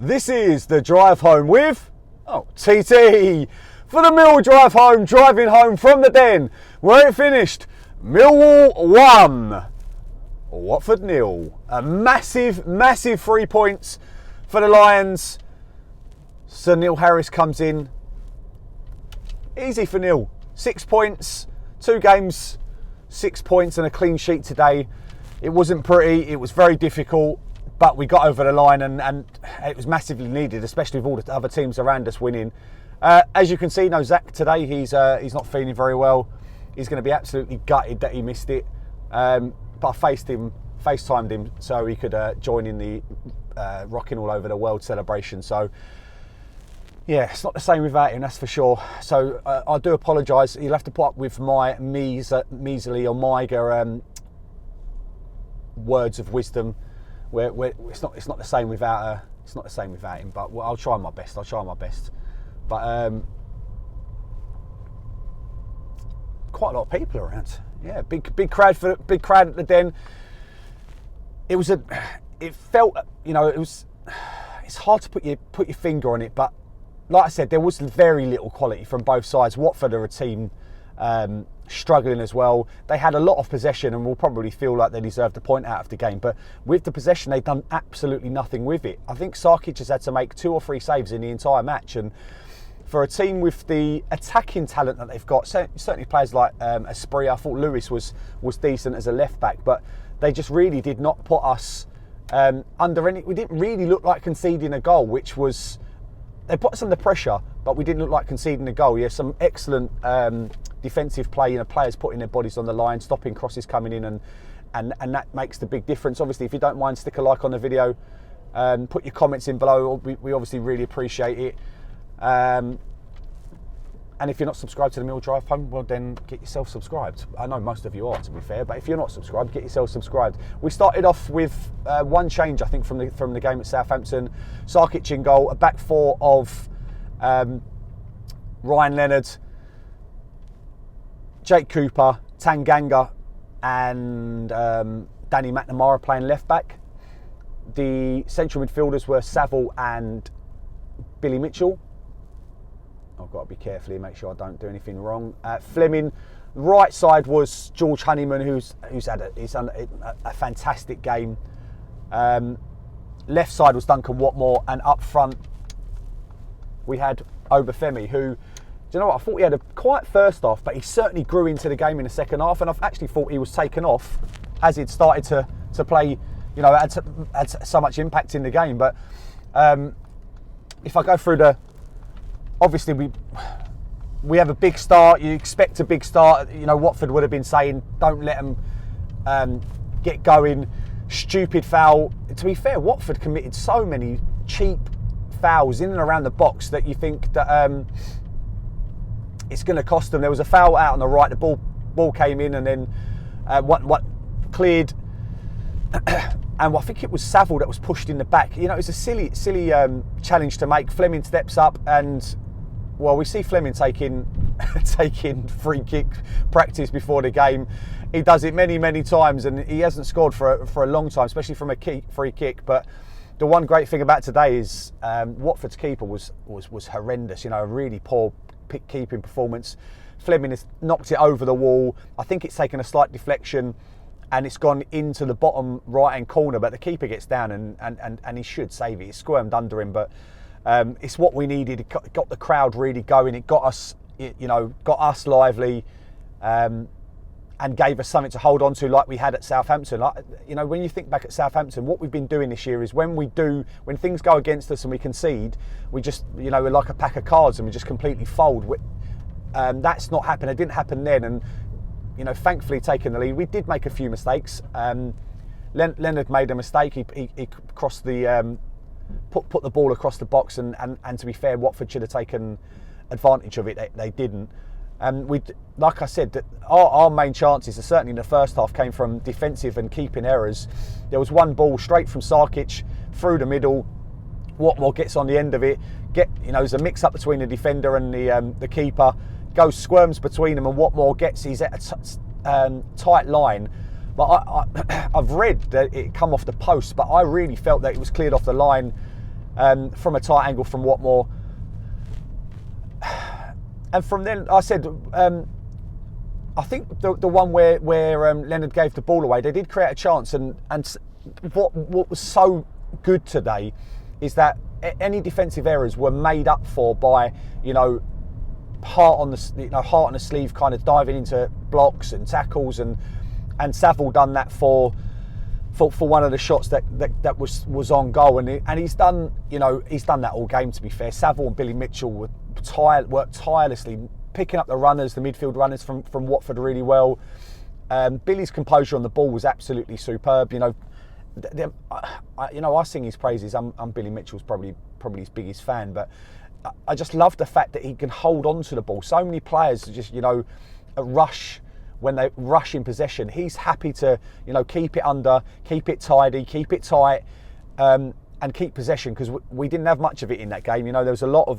This is the drive home with TT for the Mill drive home, driving home from the Den where it finished Millwall 1, Watford 0. A massive 3 points for the Lions. Sir Neil Harris comes in. Easy for Neil. 6 points, 2 games, 6 points and a clean sheet today. It wasn't pretty, it was very difficult, but we got over the line and it was massively needed, especially with all the other teams around us winning. As you can see, Zac today, he's not feeling very well. He's going to be absolutely gutted that he missed it. But I FaceTimed him so he could join in the rocking all over the world celebration. So yeah, it's not the same without him, that's for sure. So I do apologise. You'll have to put up with my measly or meagre words of wisdom. Where it's not the same without him. But I'll try my best. But quite a lot of people around. Yeah, big crowd at the Den. It felt, it's hard to put your finger on it, but like I said, there was very little quality from both sides. Watford are a team struggling as well. They had a lot of possession and will probably feel like they deserved a point out of the game, but with the possession they've done absolutely nothing with it. I think Sarkic has had to make 2 or 3 saves in the entire match, and for a team with the attacking talent that they've got, certainly players like Esprit, I thought Lewis was decent as a left back, but they just really did not put us under any. We didn't really look like conceding a goal, which was, they put us under pressure, but we didn't look like conceding a goal. Yeah, some excellent defensive play, players putting their bodies on the line, stopping crosses coming in, and that makes the big difference. Obviously, if you don't mind, stick a like on the video, put your comments in below. We obviously really appreciate it. And if you're not subscribed to the Mill Drive Home, well then get yourself subscribed. I know most of you are, to be fair, but if you're not subscribed, get yourself subscribed. We started off with one change, I think, from the game at Southampton. Sarkic in goal, a back 4 of Ryan Leonard, Jake Cooper, Tanganga, and Danny McNamara playing left back. The central midfielders were Saville and Billy Mitchell. I've got to be careful here, make sure I don't do anything wrong. Fleming. Right side was George Honeyman, who's had a fantastic game. Left side was Duncan Watmore, and up front we had Obafemi, who, do you know what, I thought he had a quiet first half, but he certainly grew into the game in the second half, and I've actually thought he was taken off as he'd started to play, had so much impact in the game. But if I go through obviously we have a big start. You expect a big start. Watford would have been saying, don't let them get going. Stupid foul. To be fair, Watford committed so many cheap fouls in and around the box that you think that it's going to cost them. There was a foul out on the right. The ball came in, and then what cleared. And I think it was Saville that was pushed in the back. It's a silly challenge to make. Fleming steps up, and we see Fleming taking free kick practice before the game. He does it many times, and he hasn't scored for a long time, especially from a free kick. But the one great thing about today is Watford's keeper was horrendous. A really poor keeping performance. Fleming has knocked it over the wall. I think it's taken a slight deflection, and it's gone into the bottom right-hand corner, but the keeper gets down and he should save it. He squirmed under him, but it's what we needed. It got the crowd really going. It got us, got us lively, and gave us something to hold on to, like we had at Southampton. When you think back at Southampton, what we've been doing this year is when things go against us and we concede, we just, we're like a pack of cards and we just completely fold. That's not happened. It didn't happen then, and thankfully taking the lead. We did make a few mistakes. Leonard made a mistake. He crossed the put the ball across the box, and to be fair, Watford should have taken advantage of it. They didn't. Like I said, that our main chances, certainly in the first half, came from defensive and keeping errors. There was one ball straight from Sarkic through the middle. Watmore gets on the end of it. There's a mix up between the defender and the keeper. Squirms between them, and Watmore gets his tight line. But I've read that it come off the post, but I really felt that it was cleared off the line from a tight angle from Watmore. And from then, I said, I think the one where Leonard gave the ball away, they did create a chance. And what was so good today is that any defensive errors were made up for by, heart on the sleeve, kind of diving into blocks and tackles, and Saville done that for one of the shots that was on goal, and he's done that all game. To be fair, Saville and Billy Mitchell worked tirelessly, picking up the runners, the midfield runners from Watford really well. Billy's composure on the ball was absolutely superb. I sing his praises. I'm Billy Mitchell's probably his biggest fan, but I just love the fact that he can hold on to the ball. So many players just rush when they rush in possession. He's happy to keep it under, keep it tidy, keep it tight, and keep possession, because we didn't have much of it in that game. There was a lot of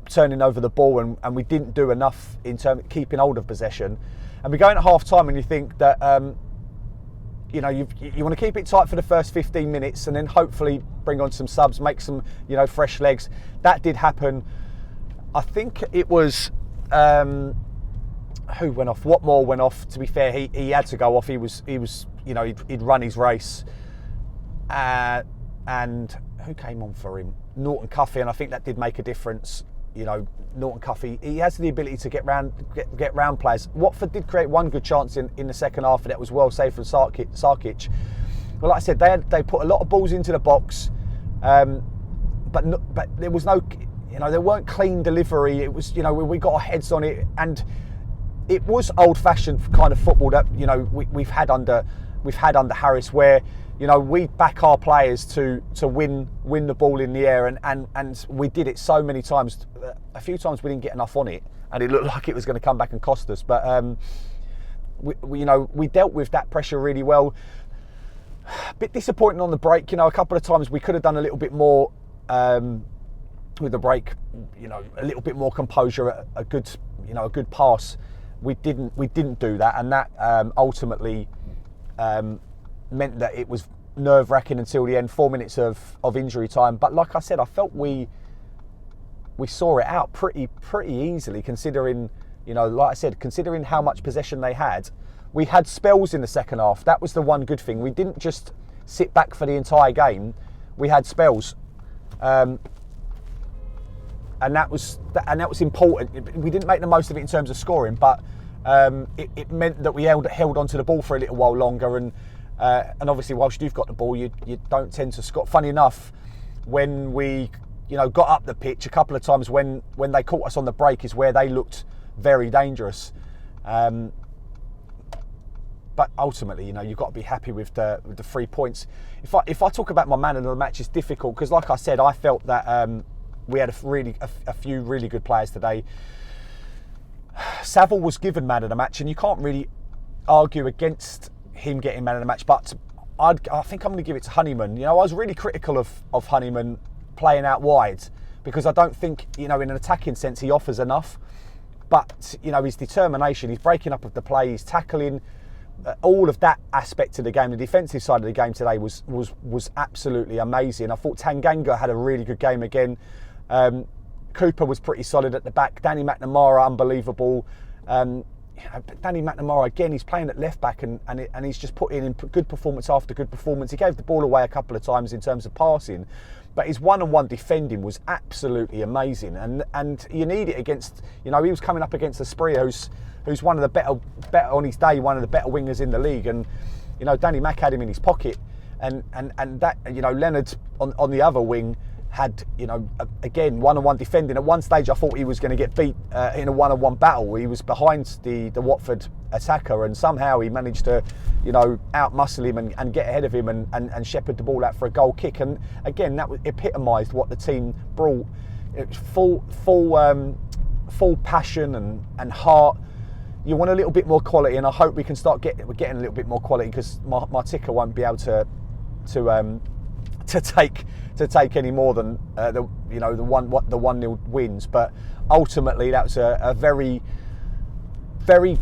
turning over the ball, and we didn't do enough in terms of keeping hold of possession. And we go into half time and you think that you want to keep it tight for the first 15 minutes and then hopefully bring on some subs, make some fresh legs. That did happen. I think it was who went off? Watmore went off. To be fair, he had to go off. He was he'd run his race, and who came on for him? Norton Cuffy, and I think that did make a difference. Norton Cuffy, he has the ability to get round players. Watford did create one good chance in the second half, and that was well saved from Sarkic. But like I said, they put a lot of balls into the box, but there was no, there weren't clean delivery. It was, we got our heads on it, and it was old-fashioned kind of football that we've had under Harris, where we back our players to win the ball in the air, and we did it so many times. A few times we didn't get enough on it, and it looked like it was going to come back and cost us. But we dealt with that pressure really well. A bit disappointing on the break. A couple of times we could have done a little bit more with the break. A little bit more composure, a good pass. We didn't do that, and that ultimately meant that it was nerve-wracking until the end, 4 minutes of injury time. But like I said, I felt we saw it out pretty easily, considering like I said, considering how much possession they had. We had spells in the second half. That was the one good thing. We didn't just sit back for the entire game. We had spells, and that was important. We didn't make the most of it in terms of scoring, but it meant that we held onto the ball for a little while longer, and obviously whilst you've got the ball, you don't tend to score. Funny enough, when we got up the pitch a couple of times, when they caught us on the break, is where they looked very dangerous. But ultimately, you've got to be happy with the 3 points. If I talk about my man of the match, it's difficult, because like I said, I felt that we had a few really good players today. Saville was given man of the match, and you can't really argue against him getting man of the match, but I think I'm going to give it to Honeyman. I was really critical of Honeyman playing out wide, because I don't think, in an attacking sense, he offers enough. But, his determination, his breaking up of the play, his tackling, all of that aspect of the game, the defensive side of the game today was absolutely amazing. I thought Tanganga had a really good game again. Cooper was pretty solid at the back. Danny McNamara, unbelievable. Danny McNamara, again, he's playing at left back, and he's just putting in good performance after good performance. He gave the ball away a couple of times in terms of passing, but his one-on-one defending was absolutely amazing. And you need it against, he was coming up against Asprilla, who's one of the better on his day, one of the better wingers in the league. And Danny Mac had him in his pocket, and that Leonard on the other wing had, again, one-on-one defending. At one stage, I thought he was going to get beat in a one-on-one battle. He was behind the Watford attacker, and somehow he managed to, out-muscle him and get ahead of him and shepherd the ball out for a goal kick. And again, that epitomised what the team brought. It was full passion and heart. You want a little bit more quality, and I hope we can start getting a little bit more quality, because my ticker won't be able to take any more than the 1-0 wins. But ultimately, that was a very, very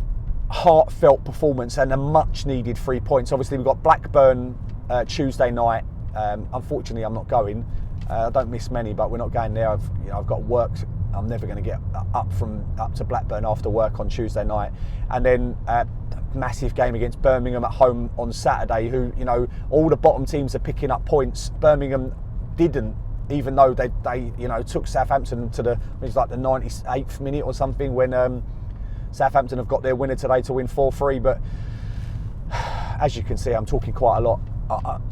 heartfelt performance and a much needed 3 points. Obviously, we've got Blackburn Tuesday night. Unfortunately, I'm not going. I don't miss many, but we're not going there. I've got work. I'm never going to get up to Blackburn after work on Tuesday night, and then massive game against Birmingham at home on Saturday. Who, all the bottom teams are picking up points. Birmingham didn't, even though they took Southampton to it was like the 98th minute or something when Southampton have got their winner today to win 4-3. But as you can see, I'm talking quite a lot.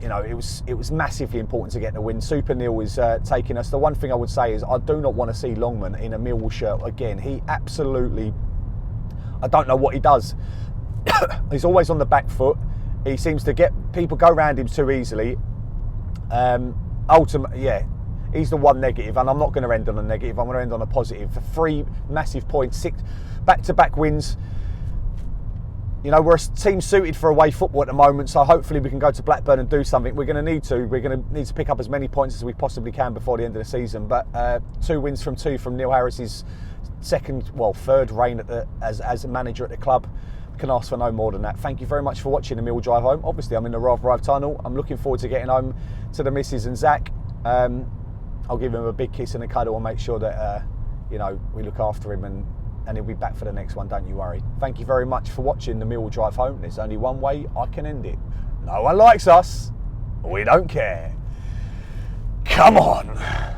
It was massively important to get the win. Super Neil is taking us. The one thing I would say is I do not want to see Longman in a Millwall shirt again. He absolutely, I don't know what he does. He's always on the back foot. He seems to get people go around him too easily. Ultimately, he's the one negative, and I'm not going to end on a negative. I'm going to end on a positive. For 3 massive points, 6 back-to-back wins. We're a team suited for away football at the moment, so hopefully we can go to Blackburn and do something. We're going to need to. We're going to need to pick up as many points as we possibly can before the end of the season. But 2 wins from 2 from Neil Harris's third reign as a manager at the club. Can ask for no more than that. Thank you very much for watching the Mill Drive home. Obviously, I'm in the Rathdrive tunnel. I'm looking forward to getting home to the missus and Zac. I'll give him a big kiss and a cuddle and make sure that we look after him and he'll be back for the next one, don't you worry. Thank you very much for watching the Millwall Drive home. There's only one way I can end it. No one likes us. We don't care. Come on.